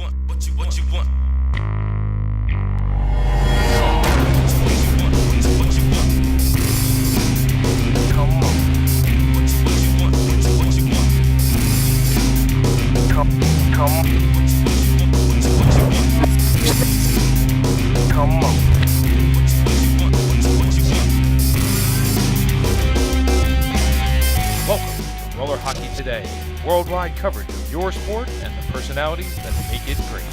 want? What you want? Welcome to Roller Hockey Today, worldwide coverage of your sport and the personalities that make it great.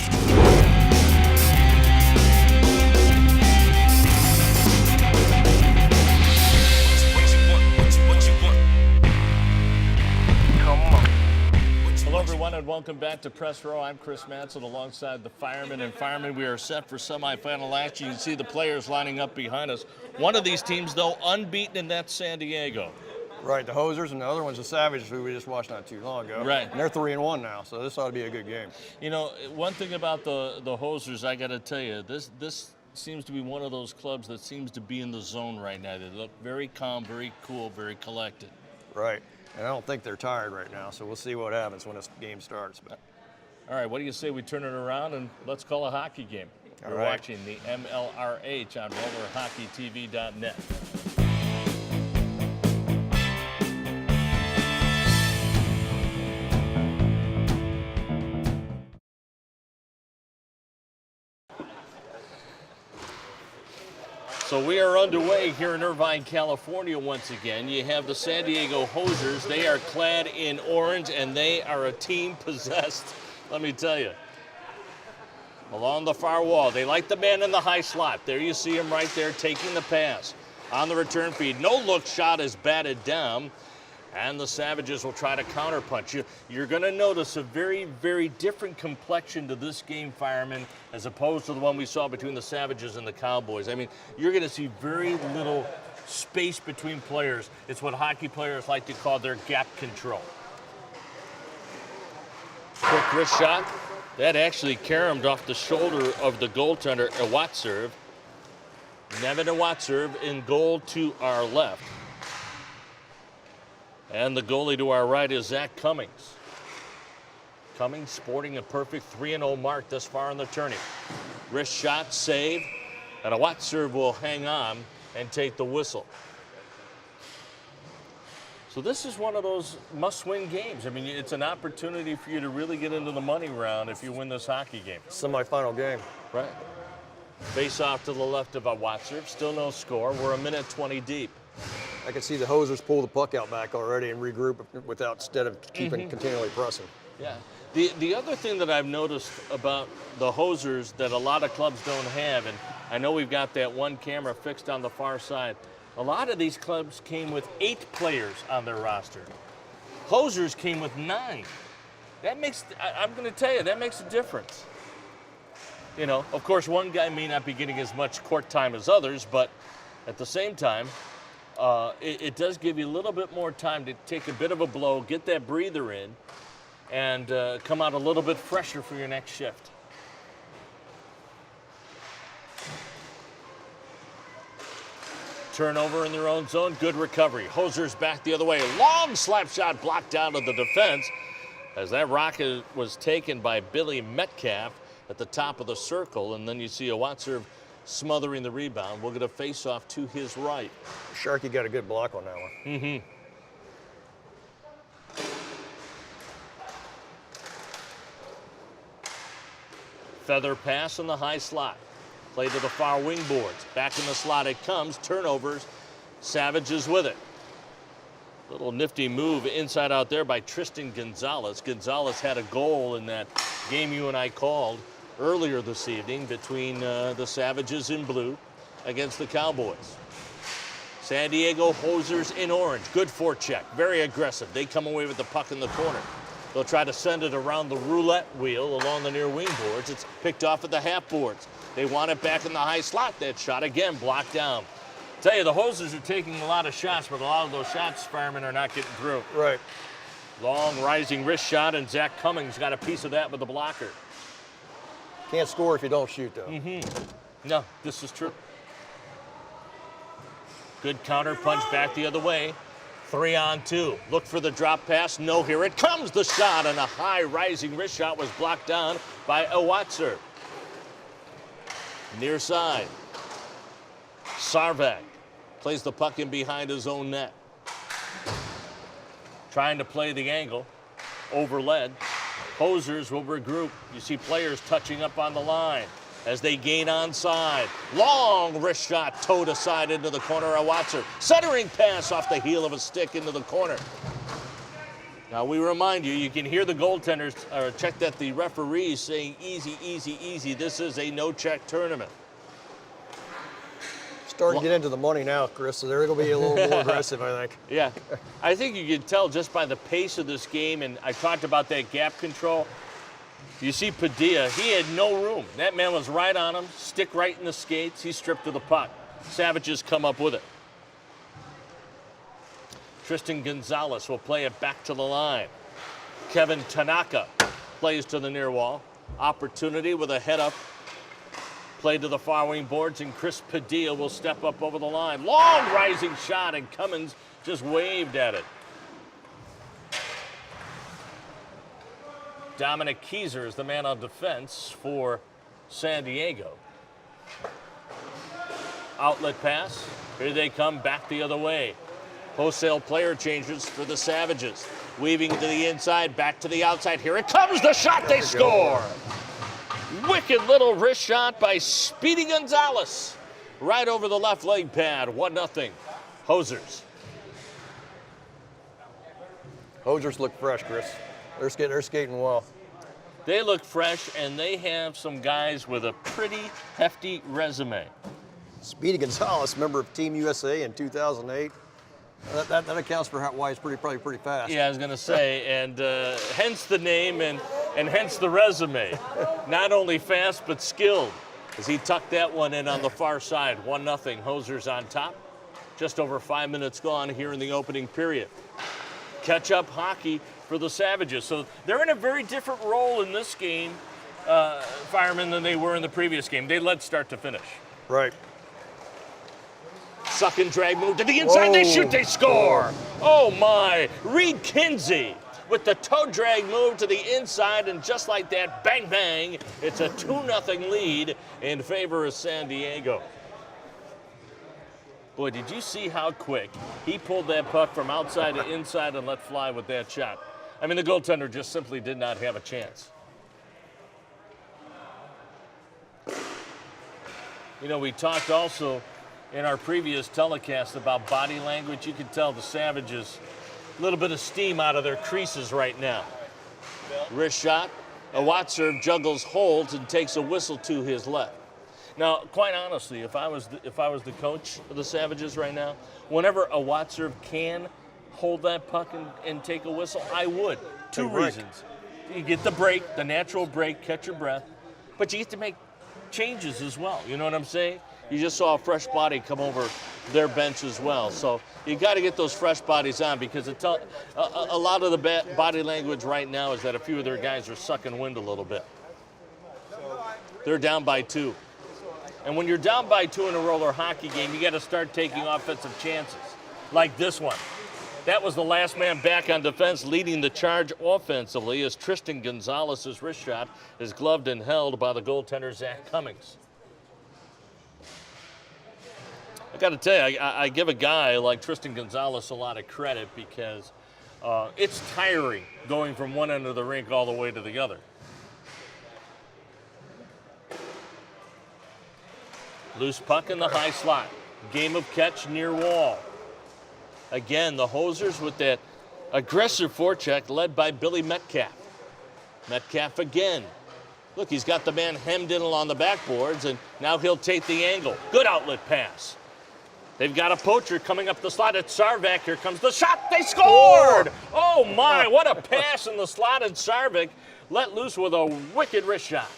Hello, everyone, and welcome back to Press Row. I'm Chris Manson alongside the firemen and firemen. We are set for semifinal action. You can see the players lining up behind us. One of these teams, though, unbeaten, and that's San Diego. Right, the Hosers, and the other one's the Savages, who we just watched not too long ago. Right. And they're 3-1 now, so this ought to be a good game. You know, one thing about the Hosers, I got to tell you, this seems to be one of those clubs that seems to be in the zone right now. They look very calm, very cool, very collected. Right, and I don't think they're tired right now, so we'll see what happens when this game starts. But All right, what do you say we turn it around and let's call a hockey game? All We're right. watching the MLRH on RollerHockeyTV.net. So we are underway here in Irvine, California once again. You have the San Diego Hosers. They are clad in orange, and they are a team possessed, let me tell you. Along the far wall, they like the man in the high slot. There you see him right there taking the pass. On the return feed, no look shot is batted down, and the Savages will try to counterpunch. You're going to notice a very, very different complexion to this game, firemen, as opposed to the one we saw between the Savages and the Cowboys. I mean, you're going to see very little space between players. It's what hockey players like to call their gap control. Quick wrist shot. That actually caromed off the shoulder of the goaltender, Iwatserv. Nevin Iwatserv in goal to our left. And the goalie to our right is Zach Cummings. Cummings sporting a perfect 3-0 mark thus far in the tourney. Wrist shot, save, and Iwatserv will hang on and take the whistle. So this is one of those must-win games. I mean, it's an opportunity for you to really get into the money round if you win this hockey game. semifinal game. Right. Face off to the left of Iwatserv. Still no score. We're a minute 20 deep. I can see the Hosers pull the puck out back already and regroup instead of keeping continually pressing. Yeah. The other thing that I've noticed about the Hosers that a lot of clubs don't have, and I know we've got that one camera fixed on the far side, a lot of these clubs came with 8 players on their roster. Hosers came with 9. That makes, I'm going to tell you, that makes a difference. You know, of course, one guy may not be getting as much court time as others, but at the same time, it does give you a little bit more time to take a bit of a blow, get that breather in, and come out a little bit fresher for your next shift. Turnover in their own zone, good recovery. Hosers back the other way. Long slap shot blocked out of the defense as that rocket was taken by Billy Metcalf at the top of the circle, and then you see Iwatserv smothering the rebound. We'll get a face-off to his right. Sharkey got a good block on that one. Mm-hmm. Feather pass in the high slot. Play to the far wing boards. Back in the slot it comes. Turnovers. Savages with it. Little nifty move inside out there by Tristan Gonzalez. Gonzalez had a goal in that game you and I called earlier this evening between the Savages in blue against the Cowboys. San Diego Hosers in orange. Good forecheck. Very aggressive. They come away with the puck in the corner. They'll try to send it around the roulette wheel along the near wing boards. It's picked off at the half boards. They want it back in the high slot. That shot again blocked down. Tell you, the Hosers are taking a lot of shots, but a lot of those shots, firemen, are not getting through. Right. Long rising wrist shot, and Zach Cummings got a piece of that with the blocker. Can't score if you don't shoot, though. No, this is true. Good counter punch back the other way. 3-on-2. Look for the drop pass. No, here it comes. The shot, and a high rising wrist shot was blocked down by Awatser. Near side. Sarvak plays the puck in behind his own net. Trying to play the angle. Overled. Hosers will regroup. You see players touching up on the line as they gain onside. Long wrist shot towed aside into the corner of Watson. Centering pass off the heel of a stick into the corner. Now we remind you, you can hear the goaltenders check that the referees saying easy, easy, easy. This is a no-check tournament. Starting to get into the money now, Chris, so they're going to be a little more aggressive, I think. Yeah, I think you can tell just by the pace of this game, and I talked about that gap control. You see Padilla, he had no room. That man was right on him, stick right in the skates. He stripped to the puck. Savages come up with it. Tristan Gonzalez will play it back to the line. Kevin Tanaka plays to the near wall. Opportunity with a head up. Play to the far wing boards, and Chris Padilla will step up over the line. Long rising shot, and Cummins just waved at it. Dominic Keyser is the man on defense for San Diego. Outlet pass. Here they come back the other way. Wholesale player changes for the Savages. Weaving to the inside, back to the outside. Here it comes, the shot, they score. Wicked little wrist shot by Speedy Gonzalez. Right over the left leg pad, 1-0. Hosers. Hosers look fresh, Chris. They're skating well. They look fresh, and they have some guys with a pretty hefty resume. Speedy Gonzalez, member of Team USA in 2008. That accounts for why he's probably pretty fast. Yeah, I was going to say, and hence the name and hence the resume. Not only fast, but skilled, as he tucked that one in on the far side. 1-0, Hosers on top. Just over 5 minutes gone here in the opening period. Catch-up hockey for the Savages. So they're in a very different role in this game, Firemen, than they were in the previous game. They led start to finish. Right. Suck and drag move to the inside. Whoa. They shoot, they score. Oh my. Reed Kinsey with the toe drag move to the inside, and just like that, bang, bang, it's a 2-0 lead in favor of San Diego. Boy, did you see how quick he pulled that puck from outside to inside and let fly with that shot? I mean, the goaltender just simply did not have a chance. You know, we talked also in our previous telecast about body language. You can tell the Savages a little bit of steam out of their creases right now. Wrist shot. Awatser juggles, holds, and takes a whistle to his left. Now, quite honestly, if I was the coach of the Savages right now, whenever Awatser can hold that puck and take a whistle, I would. Two reasons. You get the break, the natural break, catch your breath, but you get to make changes as well. You know what I'm saying? You just saw a fresh body come over their bench as well. So you got to get those fresh bodies on, because a lot of the body language right now is that a few of their guys are sucking wind a little bit. They're down by 2. And when you're down by 2 in a roller hockey game, you got to start taking offensive chances, like this one. That was the last man back on defense, leading the charge offensively, as Tristan Gonzalez's wrist shot is gloved and held by the goaltender, Zach Cummings. I got to tell you, I give a guy like Tristan Gonzalez a lot of credit, because it's tiring going from one end of the rink all the way to the other. Loose puck in the high slot. Game of catch near wall. Again, the Hosers with that aggressive forecheck led by Billy Metcalf. Metcalf again. Look, he's got the man hemmed in along the backboards, and now he'll take the angle. Good outlet pass. They've got a poacher coming up the slot at Sarvak. Here comes the shot. They scored! Oh, my, what a pass in the slot, and Sarvak let loose with a wicked wrist shot.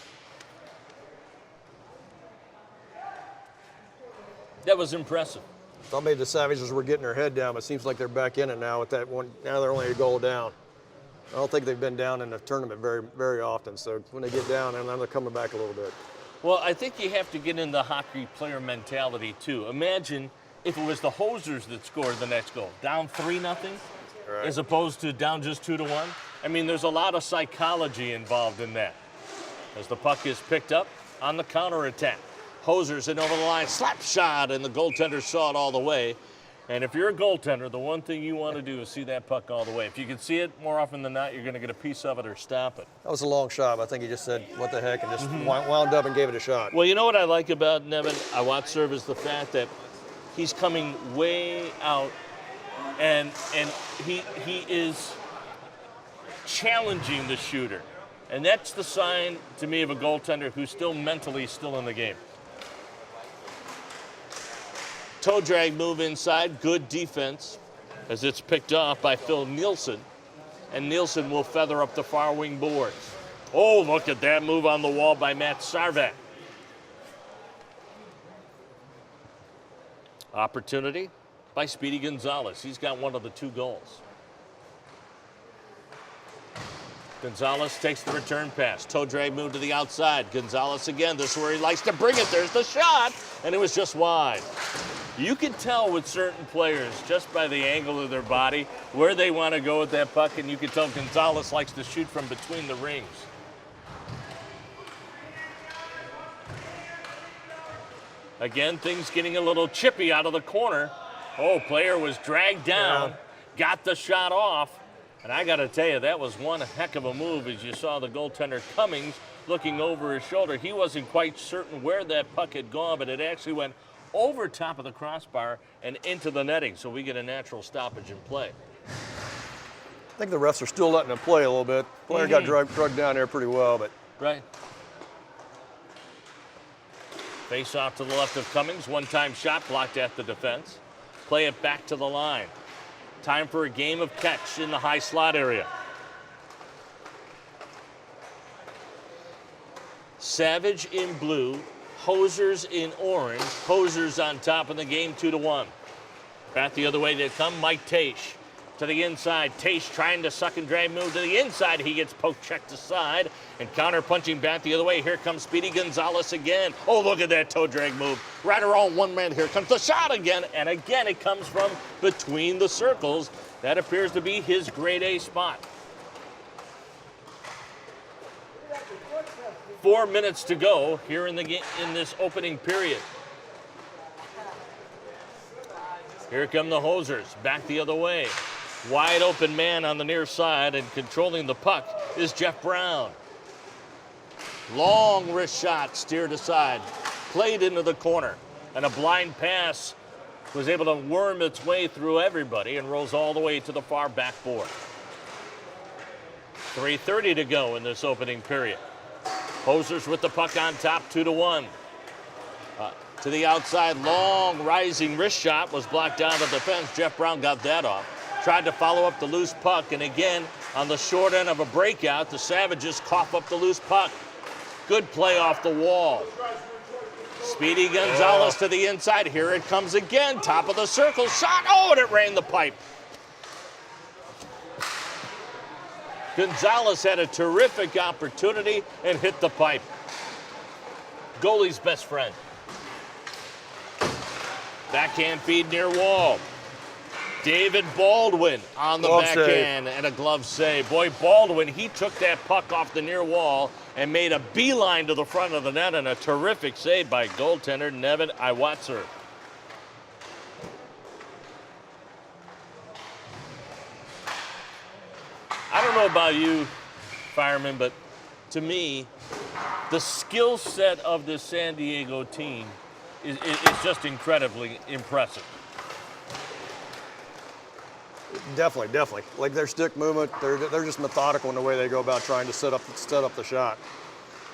That was impressive. Thought maybe the Savages were getting their head down, but it seems like they're back in it now with that one. Now they're only a goal down. I don't think they've been down in the tournament very, very often. So when they get down, and then they're coming back a little bit. Well, I think you have to get in the hockey player mentality, too. Imagine if it was the Hosers that scored the next goal, down 3-0, Right. as opposed to down just 2-1. I mean, there's a lot of psychology involved in that. As the puck is picked up on the counterattack. Hosers in over the line, slap shot, and the goaltender saw it all the way. And if you're a goaltender, the one thing you want to do is see that puck all the way. If you can see it more often than not, you're going to get a piece of it or stop it. That was a long shot. But I think he just said, what the heck, and just wound up and gave it a shot. Well, you know what I like about Nevin Iwatser is the fact that he's coming way out, and he is challenging the shooter. And that's the sign to me of a goaltender who's still mentally still in the game. Toe drag move inside, good defense as it's picked off by Phil Nielsen. And Nielsen will feather up the far wing boards. Oh, look at that move on the wall by Matt Sarvak. Opportunity by Speedy Gonzalez. He's got one of the 2 goals. Gonzalez takes the return pass. Toe drag move to the outside. Gonzalez again. This is where he likes to bring it. There's the shot, and it was just wide. You can tell with certain players just by the angle of their body where they want to go with that puck, and you can tell Gonzalez likes to shoot from between the rings. Again, things getting a little chippy out of the corner. Oh, player was dragged down, got the shot off. And I got to tell you, that was one heck of a move as you saw the goaltender Cummings looking over his shoulder. He wasn't quite certain where that puck had gone, but it actually went over top of the crossbar and into the netting. So we get a natural stoppage in play. I think the refs are still letting him play a little bit. Player got drugged down there pretty well, but. Right. Face off to the left of Cummings. One-time shot blocked at the defense. Play it back to the line. Time for a game of catch in the high slot area. Savage in blue, Hosers in orange. Hosers on top in the game, 2-1. Back the other way they come, Mike Taish to the inside. Taish trying to suck and drag move to the inside. He gets poke checked aside and counter punching back the other way. Here comes Speedy Gonzalez again. Oh, look at that toe drag move. Right around one man. Here comes the shot again. And again, it comes from between the circles. That appears to be his grade A spot. 4 minutes to go here in the game, in this opening period. Here come the Hosers, back the other way. Wide open man on the near side, and controlling the puck is Jeff Brown. Long wrist shot steered aside, played into the corner, and a blind pass was able to worm its way through everybody and rolls all the way to the far backboard. 3:30 to go in this opening period. Hosers with the puck on top, 2-1. To the outside, long rising wrist shot was blocked out of the fence. Jeff Brown got that off. Tried to follow up the loose puck, and again, on the short end of a breakout, the Savages cough up the loose puck. Good play off the wall. Speedy Gonzalez to the inside. Here it comes again. Top of the circle, shot. Oh, and it ran the pipe. Gonzalez had a terrific opportunity and hit the pipe. Goalie's best friend. Backhand feed near wall. David Baldwin on the Glove backhand and a glove save. Boy, Baldwin, he took that puck off the near wall and made a beeline to the front of the net, and a terrific save by goaltender Nevin Iwatser. I don't know about you, Fireman, but to me, the skill set of this San Diego team is just incredibly impressive. Definitely. Like their stick movement, they're just methodical in the way they go about trying to set up the shot.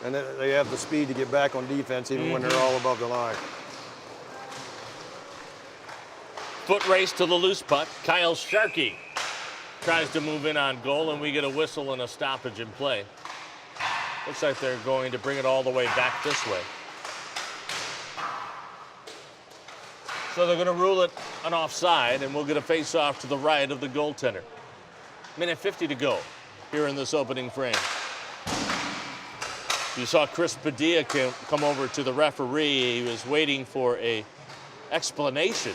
And they have the speed to get back on defense even when they're all above the line. Foot race to the loose puck. Kyle Sharkey tries to move in on goal, and we get a whistle and a stoppage in play. Looks like they're going to bring it all the way back this way. So they're going to rule it an offside, and we'll get a face-off to the right of the goaltender. Minute 50 to go here in this opening frame. You saw Chris Padilla come over to the referee. He was waiting for a explanation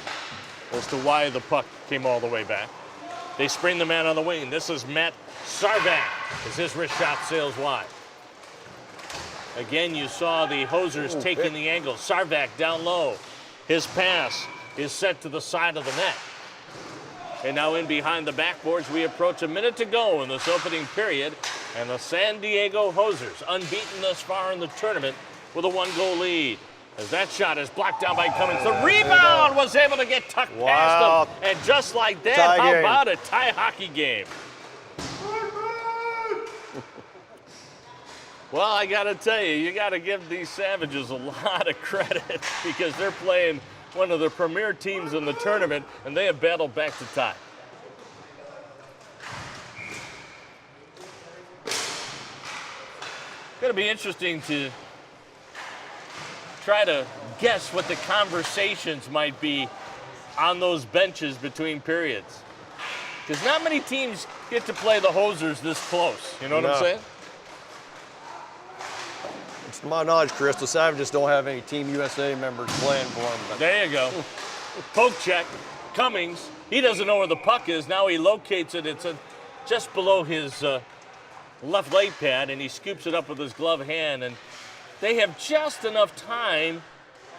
as to why the puck came all the way back. They spring the man on the wing. This is Matt Sarvak as his wrist shot sails wide. Again, you saw the Hosers taking the angle. Sarvak down low. His pass is set to the side of the net. And now in behind the backboards, we approach a minute to go in this opening period. And the San Diego Hosers, unbeaten thus far in the tournament, with a 1-goal lead. As that shot is blocked down by Cummings. The rebound was able to get tucked past him. And just like that, Tie how game. about a tie hockey game? Well, I got to tell you, you got to give these Savages a lot of credit because they're playing one of the premier teams in the tournament, and they have battled back to tie. It's going to be interesting to try to guess what the conversations might be on those benches between periods. Because not many teams get to play the Hosers this close. You know what I'm No. saying? To my knowledge, Chris, the Savages don't have any Team USA members playing for them. But There you go. Poke check. Cummings, he doesn't know where the puck is. Now he locates it. It's just below his left leg pad, and he scoops it up with his glove hand. And they have just enough time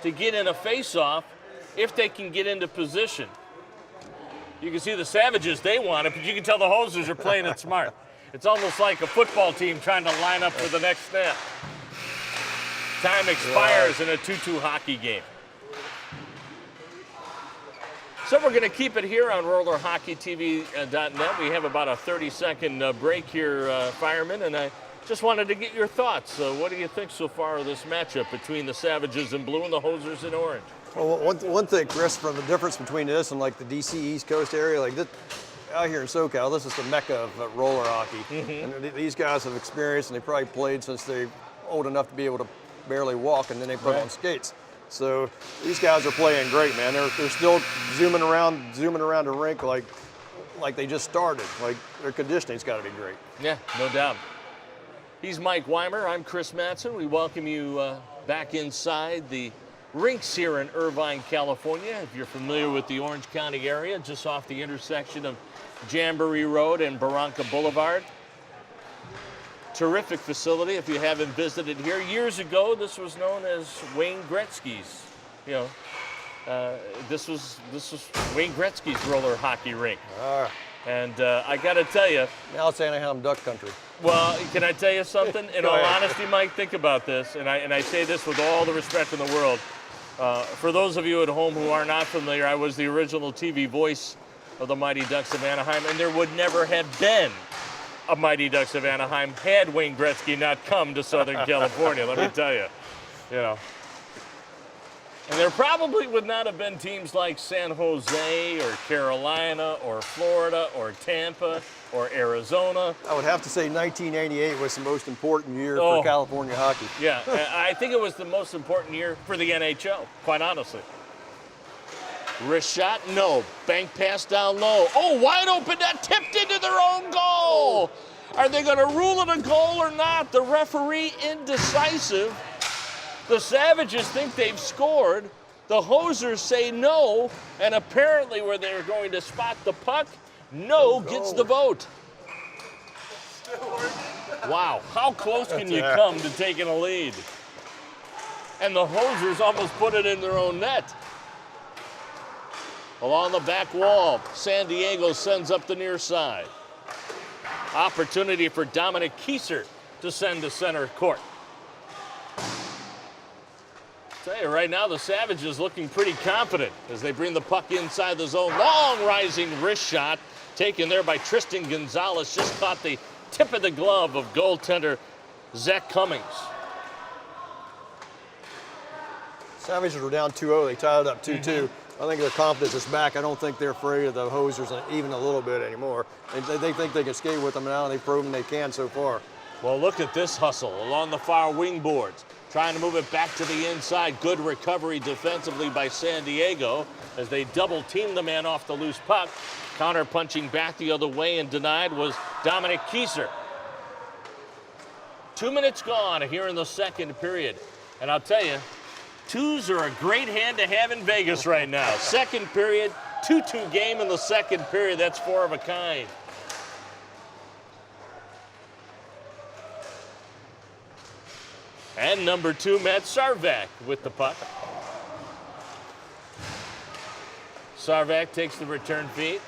to get in a face-off if they can get into position. You can see the Savages, they want it, but you can tell the Hosers are playing it smart. It's almost like a football team trying to line up for the next snap. Time expires in a 2-2 hockey game. So we're going to keep it here on RollerHockeyTV.net. We have about a 30-second break here, Fireman, and I just wanted to get your thoughts. What do you think so far of this matchup between the Savages in blue and the Hosers in orange? well, one thing, Chris, from the difference between this and like the DC East Coast area, like this, out here in SoCal, this is the mecca of roller hockey. And these guys have experience, and they probably played since they're old enough to be able to barely walk, and then they put on skates. So these guys are playing great, man. They're still zooming around the rink like they just started. Like their conditioning's got to be great. Yeah, no doubt. He's Mike Weimer. I'm Chris Mattson. We welcome you back inside the rinks here in Irvine, California. If you're familiar with the Orange County area, just off the intersection of Jamboree Road and Barranca Boulevard. Terrific facility if you haven't visited here. Years ago, this was known as Wayne Gretzky's. You know, this was Wayne Gretzky's roller hockey rink. And I got to tell you, Now it's Anaheim Duck Country. well, can I tell you something? In Go all ahead. honesty, Mike, think about this, and I say this with all the respect in the world. For those of you at home who are not familiar, I was the original TV voice of the Mighty Ducks of Anaheim, and there would never have been a Mighty Ducks of Anaheim had Wayne Gretzky not come to Southern California, let me tell you. You know. And there probably would not have been teams like San Jose or Carolina or Florida or Tampa or Arizona. I would have to say 1988 was the most important year Oh. for California hockey. Yeah, I think it was the most important year for the NHL, quite honestly. Wrist shot, no. Bank pass down low. Oh, wide open net, tipped into their own goal. Are they going to rule it a goal or not? The referee indecisive. The Savages think they've scored. The Hosers say no, and apparently where they're going to spot the puck, no gets the vote. Wow, how close can you come to taking a lead? And the Hosers almost put it in their own net. Along the back wall, San Diego sends up the near side. Opportunity for Dominic Kieser to send to center court. Tell you right now, the Savages looking pretty confident as they bring the puck inside the zone. Long rising wrist shot taken there by Tristan Gonzalez. Just caught the tip of the glove of goaltender Zach Cummings. Savages were down 2-0. They tied it up 2-2. I think their confidence is back. I don't think they're afraid of the Hosers even a little bit anymore. They think they can skate with them now, and they've proven they can so far. Well, look at this hustle along the far wing boards. Trying to move it back to the inside. Good recovery defensively by San Diego as they double team the man off the loose puck. Counter punching back the other way and denied was Dominic Kieser. 2 minutes gone here in the second period. And I'll tell you, Twos are a great hand to have in Vegas right now. Second period, 2-2 game in the second period. That's 4 of a kind. And number 2, Matt Sarvak with the puck. Sarvak takes the return feed,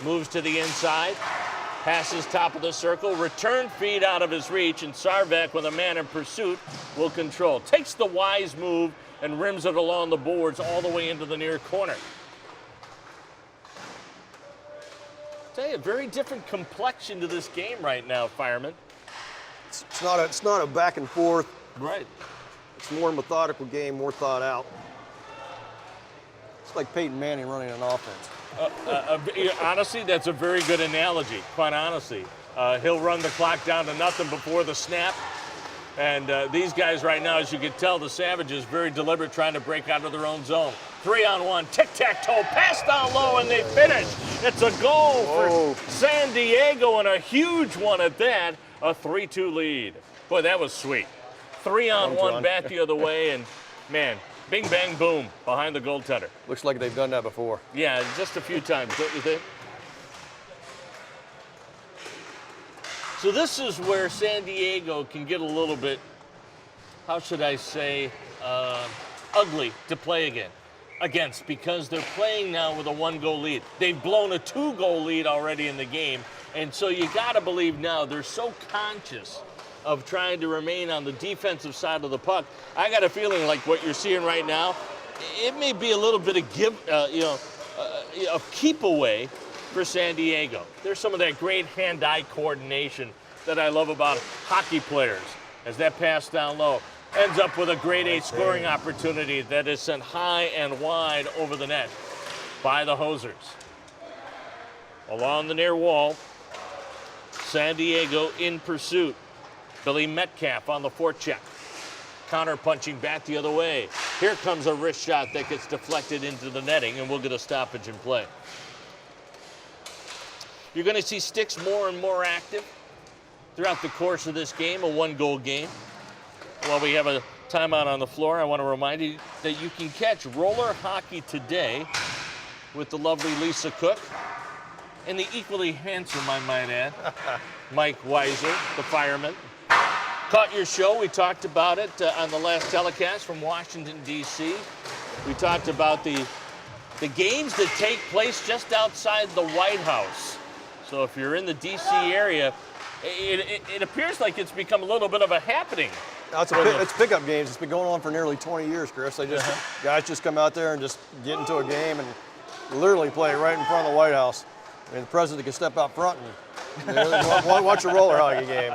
moves to the inside, passes top of the circle, return feed out of his reach, and Sarvak, with a man in pursuit, will control. Takes the wise move and rims it along the boards all the way into the near corner. Tell you, a very different complexion to this game right now, Fireman. It's not a back and forth. Right. It's more methodical game, more thought out. It's like Peyton Manning running an offense. Honestly, that's a very good analogy, quite honestly. He'll run the clock down to nothing before the snap. And these guys right now, as you can tell, the Savages, very deliberate, trying to break out of their own zone. 3-on-1, tic-tac-toe, pass down low, and they finish. It's a goal for San Diego, and a huge one at that. A 3-2 lead. Boy, that was sweet. 3-on-1 bat the other way, and man, bing, bang, boom, behind the goaltender. Looks like they've done that before. Yeah, just a few times, don't you think? So this is where San Diego can get a little bit, how should I say, ugly to play against, because they're playing now with a 1-goal lead. They've blown a 2-goal lead already in the game, and so you got to believe now they're so conscious of trying to remain on the defensive side of the puck. I got a feeling like what you're seeing right now, it may be a little bit of of keep away for San Diego. There's some of that great hand-eye coordination that I love about hockey players. As that pass down low ends up with a grade A scoring opportunity that is sent high and wide over the net by the Hosers. Along the near wall, San Diego in pursuit. Billy Metcalf on the forecheck. Counter punching back the other way. Here comes a wrist shot that gets deflected into the netting, and we'll get a stoppage in play. You're going to see Sticks more and more active throughout the course of this game, a 1-goal game. While we have a timeout on the floor, I want to remind you that you can catch roller hockey today with the lovely Lisa Cook and the equally handsome, I might add, Mike Weiser, the fireman. Caught your show. We talked about it on the last telecast from Washington, D.C. We talked about the games that take place just outside the White House. So if you're in the D.C. area, it appears like it's become a little bit of a happening. It's pickup games. It's been going on for nearly 20 years, Chris. Guys just come out there and just get into a game and literally play right in front of the White House. I mean, the president can step out front and watch a roller hockey game.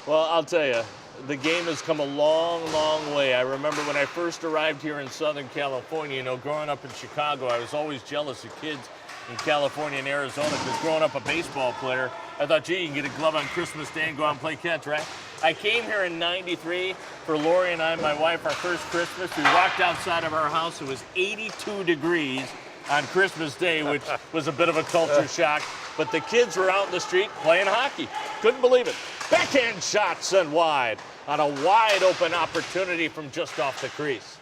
Well, I'll tell you, the game has come a long, long way. I remember when I first arrived here in Southern California, growing up in Chicago, I was always jealous of kids in California and Arizona, because growing up a baseball player, I thought, gee, you can get a glove on Christmas Day and go out and play catch, right? I came here in '93 for Lori and I, my wife, our first Christmas. We walked outside of our house. It was 82 degrees on Christmas Day, which was a bit of a culture shock. But the kids were out in the street playing hockey. Couldn't believe it. Backhand shot sent wide on a wide open opportunity from just off the crease.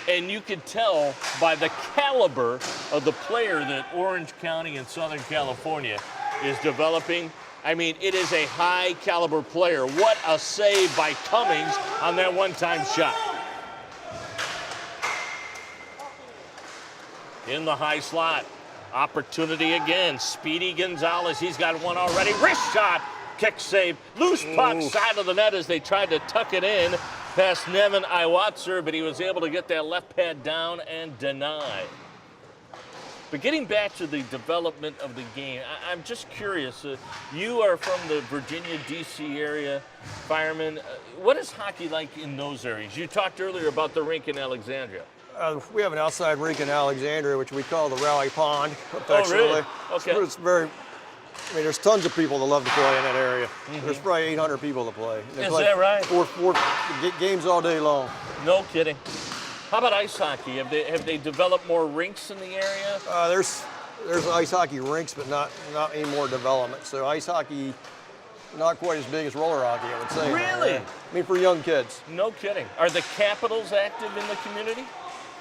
And you could tell by the caliber of the player that Orange County in Southern California is developing. I mean, it is a high caliber player. What a save by Cummings on that one-time shot. In the high slot, opportunity again. Speedy Gonzalez, he's got one already. Wrist shot, kick save, loose puck, side of the net as they tried to tuck it in past Nevin Iwatzer, but he was able to get that left pad down and deny. But getting back to the development of the game, I'm just curious. You are from the Virginia, D.C. area, Fireman. What is hockey like in those areas? You talked earlier about the rink in Alexandria. We have an outside rink in Alexandria, which we call the Rally Pond. Oh, really? Okay. It's there's tons of people that love to play in that area. Mm-hmm. There's probably 800 people to play. Is that right? Four games all day long. No kidding. How about ice hockey? Have they developed more rinks in the area? There's ice hockey rinks, but not any more development. So ice hockey not quite as big as roller hockey, I would say. Really? Yeah. I mean, for young kids. No kidding. Are the Capitals active in the community?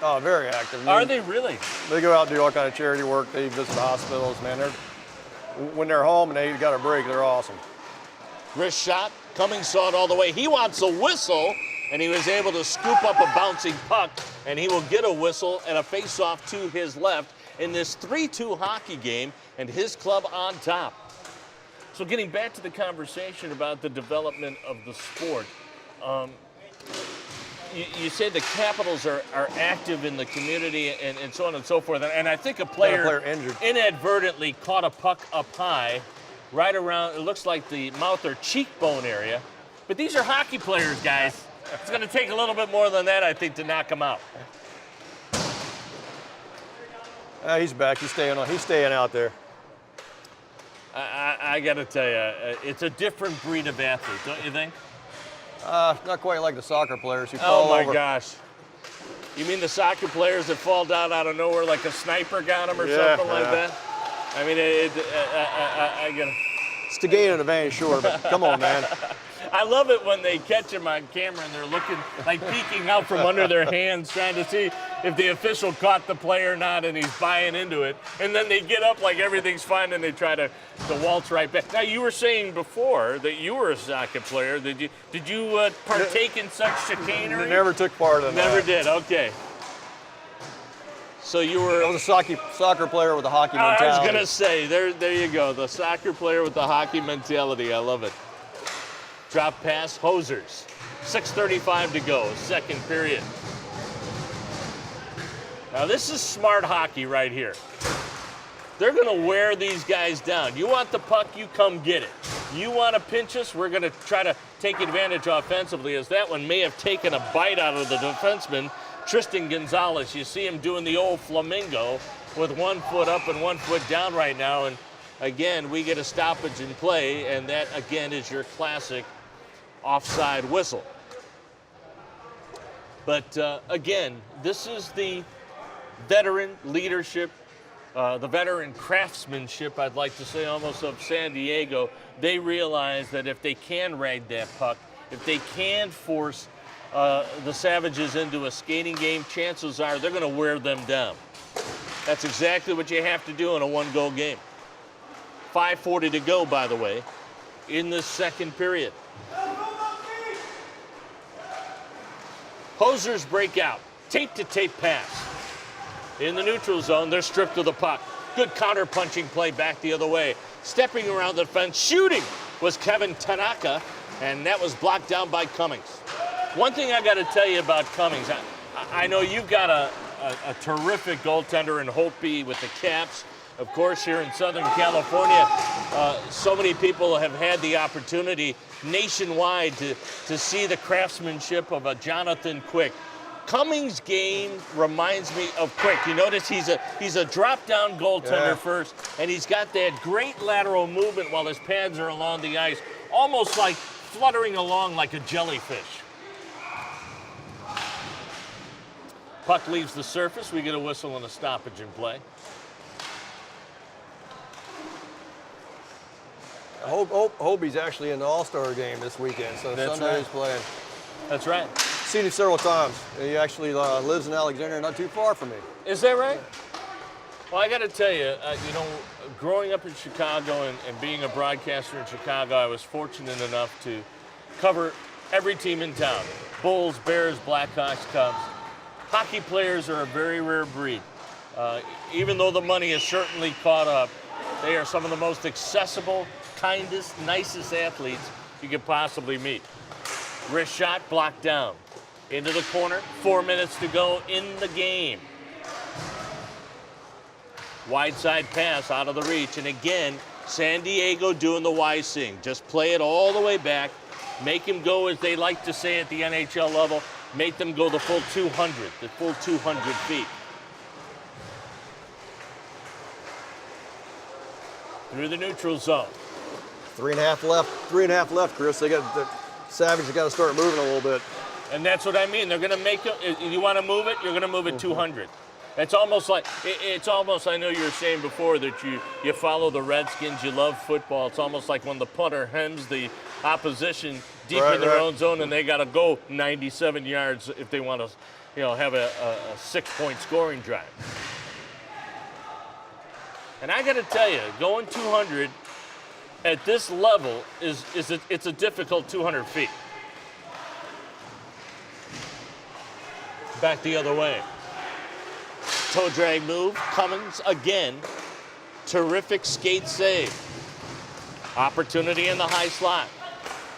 Oh, very active. Are they really? They go out and do all kind of charity work. They visit hospitals, man. When they're home and they got a break, they're awesome. Wrist shot. Cummings saw it all the way. He wants a whistle, and he was able to scoop up a bouncing puck, and he will get a whistle and a face-off to his left in this 3-2 hockey game, and his club on top. So getting back to the conversation about the development of the sport, you say the Capitals are active in the community and so on and so forth, and I think a player injured. inadvertently caught a puck up high, right around, it looks like the mouth or cheekbone area. But these are hockey players, guys. It's going to take a little bit more than that, I think, to knock them out. He's back. He's staying out there. I got to tell you, it's a different breed of athlete, don't you think? Not quite like the soccer players who fall Oh, my over. gosh. You mean the soccer players that fall down out of nowhere like a sniper got them or Yeah, something like yeah. that? I mean, I get it. It's to gain an advantage, sure, but come on, man. I love it when they catch him on camera and they're looking, like peeking out from under their hands, trying to see if the official caught the play or not, and he's buying into it. And then they get up like everything's fine, and they try to waltz right back. Now, you were saying before that you were a soccer player. Did you partake in such chicanery? Never took part in that. Never did. Okay. So you were. I was a soccer player with a hockey I mentality. was gonna say, there you go, the soccer player with the hockey mentality. I love it. Drop pass, Hosers. 6:35 to go, second period. Now this is smart hockey right here. They're gonna wear these guys down. You want the puck, you come get it. You want to pinch us, we're gonna try to take advantage offensively, as that one may have taken a bite out of the defenseman, Tristan Gonzalez. You see him doing the old flamingo with 1 foot up and 1 foot down right now. And again, we get a stoppage in play, and that again is your classic offside whistle. But again, this is the veteran leadership, the veteran craftsmanship, I'd like to say, almost, of San Diego. They realize that if they can rag that puck, if they can force the Savages into a skating game, chances are they're going to wear them down. That's exactly what you have to do in a one-goal game. 5:40 to go, by the way, in the second period. Hosers break out. Tape-to-tape pass. In the neutral zone, they're stripped of the puck. Good counter-punching play back the other way. Stepping around the fence, shooting was Kevin Tanaka, and that was blocked down by Cummings. One thing I got to tell you about Cummings, I know you've got a terrific goaltender in Holtby with the Caps. Of course, here in Southern California, so many people have had the opportunity nationwide to see the craftsmanship of a Jonathan Quick. Cummings' game reminds me of Quick. You notice he's a drop-down goaltender first, and he's got that great lateral movement while his pads are along the ice, almost like fluttering along like a jellyfish. Puck leaves the surface. We get a whistle and a stoppage in play. Hobie's actually in the All-Star game this weekend, so That's Sunday right. he's playing. That's right. Seen him several times. He actually lives in Alexandria, not too far from me. Is that right? Well, I got to tell you, growing up in Chicago and being a broadcaster in Chicago, I was fortunate enough to cover every team in town. Bulls, Bears, Blackhawks, Cubs. Hockey players are a very rare breed. Even though the money is certainly caught up, they are some of the most accessible, kindest, nicest athletes you could possibly meet. Wrist shot blocked down. Into the corner, 4 minutes to go in the game. Wide side pass out of the reach, and again, San Diego doing the wise thing. Just play it all the way back, make him go, as they like to say at the NHL level, make them go the full 200, the full 200 feet. Through the neutral zone. 3.5 left, Chris. The Savages got to start moving a little bit. And that's what I mean. They're going to make it. You want to move it, you're going to move it 200. It's almost like I know you were saying before that you follow the Redskins, you love football. It's almost like when the punter hems the opposition deep in their own zone and they got to go 97 yards if they want to, have a 6-point scoring drive. And I got to tell you, going 200 at this level it's a difficult 200 feet. Back the other way. Toe drag move, Cummings again. Terrific skate save. Opportunity in the high slot.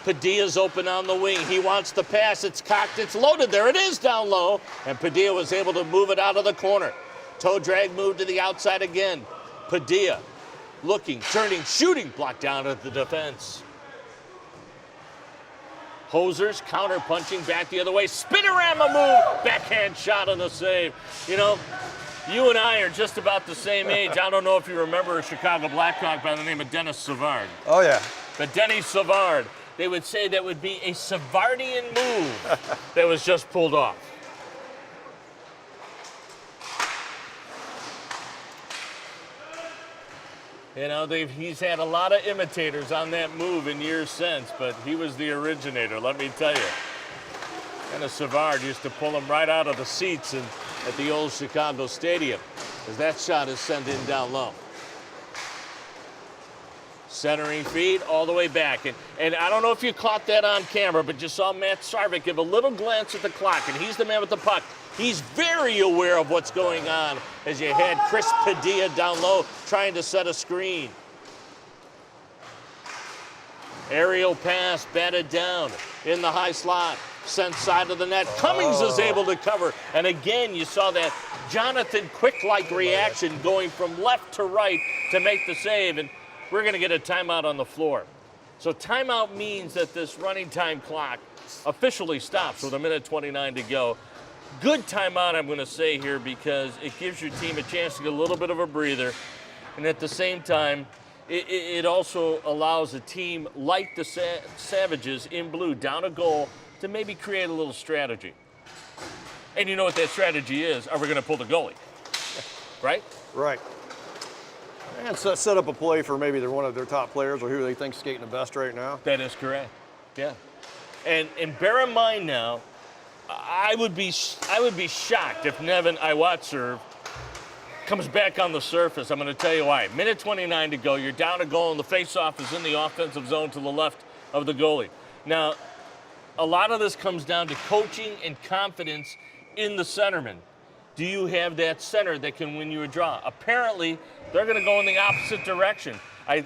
Padilla's open on the wing. He wants the pass. It's cocked. It's loaded. There it is down low. And Padilla was able to move it out of the corner. Toe drag move to the outside again. Padilla looking, turning, shooting. Blocked down at the defense. Hosers counter punching back the other way. Spinorama move. Backhand shot on the save. You and I are just about the same age. I don't know if you remember a Chicago Blackhawk by the name of Dennis Savard. Oh, yeah. But Denny Savard, they would say that would be a Savardian move that was just pulled off. He's had a lot of imitators on that move in years since, but he was the originator, let me tell you. Dennis Savard used to pull him right out of the seats at the old Chicago Stadium, as that shot is sent in down low. Centering feed all the way back. And I don't know if you caught that on camera, but you saw Matt Sarvik give a little glance at the clock, and he's the man with the puck. He's very aware of what's going on as you had Chris Padilla down low trying to set a screen. Aerial pass, batted down in the high slot, sent side of the net. Cummings is able to cover. And again, you saw that Jonathan Quick-like reaction going from left to right to make the save. And we're going to get a timeout on the floor. So timeout means that this running time clock officially stops with 1:29 to go. Good timeout, I'm going to say here, because it gives your team a chance to get a little bit of a breather. And at the same time, it also allows a team like the Savages in blue down a goal to maybe create a little strategy. And you know what that strategy is? Are we going to pull the goalie? Right? Right. And set up a play for maybe they're one of their top players or who they think skating the best right now. That is correct. Yeah. And bear in mind now, I would be shocked if Nevin Iwatserv comes back on the surface. I'm going to tell you why. 1:29 to go. You're down a goal, and the faceoff is in the offensive zone to the left of the goalie. Now, a lot of this comes down to coaching and confidence in the centerman. Do you have that center that can win you a draw? Apparently, they're going to go in the opposite direction. I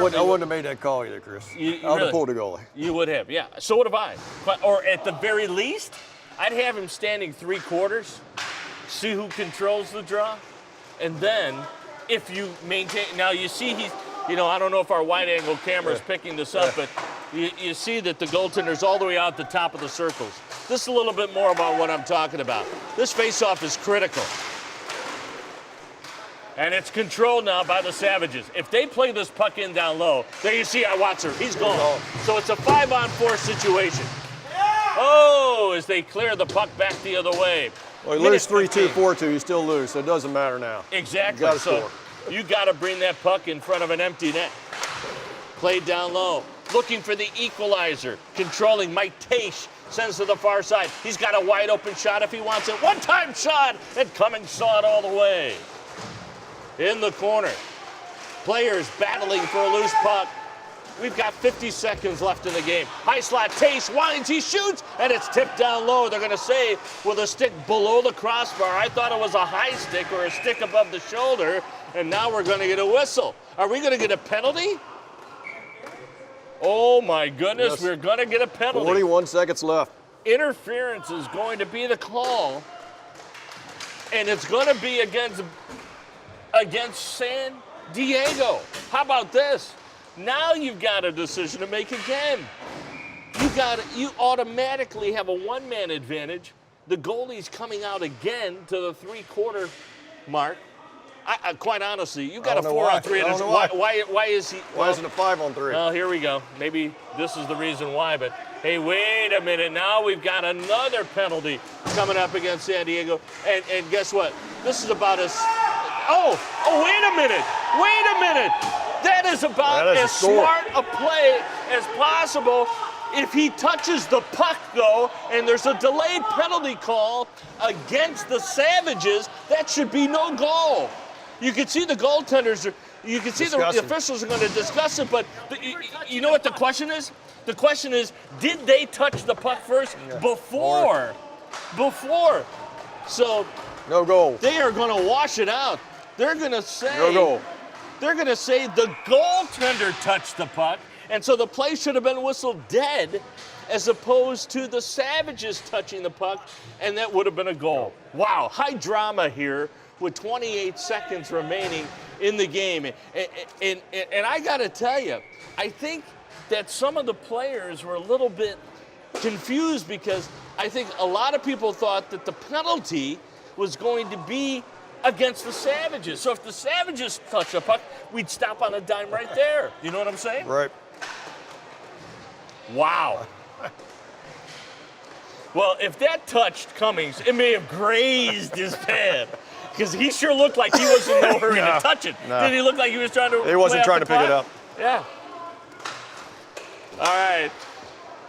wouldn't have made that call either, Chris. I would have pulled a goalie. You would have, yeah. So would have I. Or at the very least, I'd have him standing 3/4, see who controls the draw, and then if you maintain. Now you see he's, I don't know if our wide-angle camera is picking this up, but you see that the goaltender's all the way out the top of the circles. This is a little bit more about what I'm talking about. This face-off is critical. And it's controlled now by the Savages. If they play this puck in down low, there you see Iwatser. He's gone. So it's a 5-on-4 situation. Oh, as they clear the puck back the other way. Well, you lose 3-2, 4-2, you still lose, so it doesn't matter now. Exactly. You gotta score. You got to bring that puck in front of an empty net. Played down low. Looking for the equalizer. Controlling. Mike Taish sends to the far side. He's got a wide open shot if he wants it. One-time shot, and Cummings saw it all the way. In the corner. Players battling for a loose puck. We've got 50 seconds left in the game. High slot, Tace winds, he shoots, and it's tipped down low. They're going to say with a stick below the crossbar. I thought it was a high stick or a stick above the shoulder, and now we're going to get a whistle. Are we going to get a penalty? Oh, my goodness, yes. We're going to get a penalty. 41 seconds left. Interference is going to be the call, and it's going to be against San Diego. How about this? Now you've got a decision to make again. You automatically have a one-man advantage. The goalie's coming out again to the 3/4 mark. Quite honestly, you got a 4-on-3. Why is he? Why isn't it 5-on-3? Well, here we go. Maybe this is the reason why. But hey, wait a minute. Now we've got another penalty coming up against San Diego. And guess what? This is about as. Oh, wait a minute. That is about That is a as score. smart a play as possible. If he touches the puck, though, and there's a delayed penalty call against the Savages, that should be no goal. You can see the goaltenders, you can see the Discussing. officials are going to discuss it, but you know what the question is? The question is, did they touch the puck first before? So No goal. they are going to wash it out. They're going to say No goal. they're going to say the goaltender touched the puck, and so the play should have been whistled dead as opposed to the Savages touching the puck, and that would have been a goal. Wow, high drama here with 28 seconds remaining in the game. And I got to tell you, I think that some of the players were a little bit confused because I think a lot of people thought that the penalty was going to be against the Savages. So if the Savages touch the puck, we'd stop on a dime right there. You know what I'm saying? Right. Wow. Well, if that touched Cummings, it may have grazed his pad. Because he sure looked like he was in no hurry to touch it. No. Did he look like he was trying to He wasn't lay trying off to the pick it puck? up. Yeah. All right.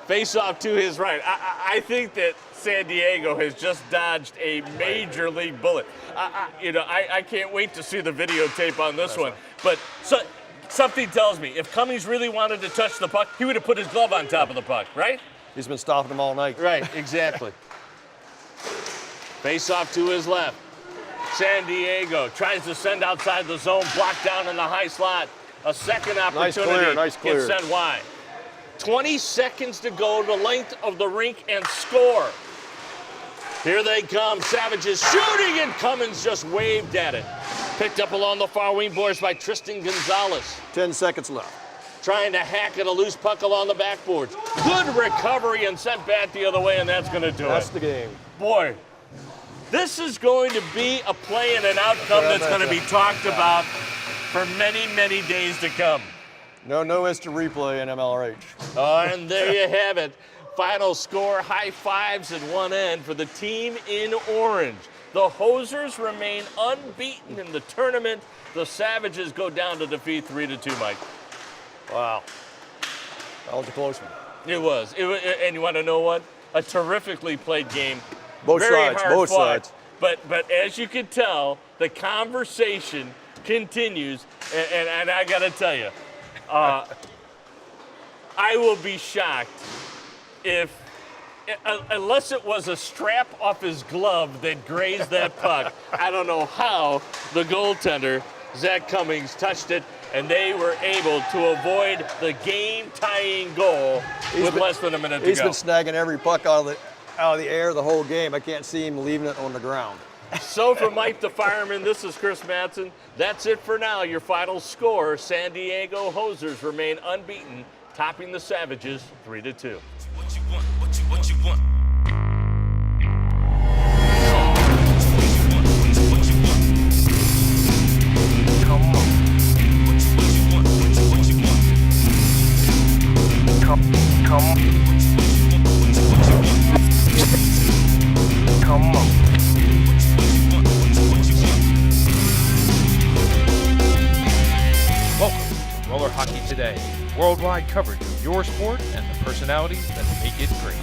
Face off to his right. I think that San Diego has just dodged a major league bullet. I can't wait to see the videotape on this one. But something tells me if Cummings really wanted to touch the puck, he would have put his glove on top of the puck, right? He's been stopping them all night. Right, exactly. Face off to his left. San Diego tries to send outside the zone, blocked down in the high slot. A second opportunity Nice clear. gets sent wide. 20 seconds to go, the length of the rink, and score. Here they come, Savages shooting, and Cummins just waved at it. Picked up along the far wing boards by Tristan Gonzalez. 10 seconds left. Trying to hack at a loose puck along the backboards. Good recovery and sent back the other way, and that's going to do That's it. the game. Boy, this is going to be a play and an outcome that's going to be talked about for many, many days to come. No instant replay in MLRH. And there you have it. Final score, high fives at one end for the team in orange. The Hosers remain unbeaten in the tournament. The Savages go down to defeat 3-2, Mike. Wow. That was a close one. It was. And you want to know what? A terrifically played game. Both Very sides, hard both fought. sides. But as you can tell, the conversation continues. And I got to tell you, I will be shocked if, unless it was a strap off his glove that grazed that puck, I don't know how the goaltender, Zach Cummings, touched it, and they were able to avoid the game-tying goal with less than a minute to He's go. been snagging every puck out of the air the whole game. I can't see him leaving it on the ground. So for Mike the Fireman, this is Chris Mattson. That's it for now. Your final score, San Diego Hosers remain unbeaten, topping the Savages 3-2. What you want, what you want. Welcome to Roller Hockey Today, worldwide coverage of your sport and the personalities that make it great.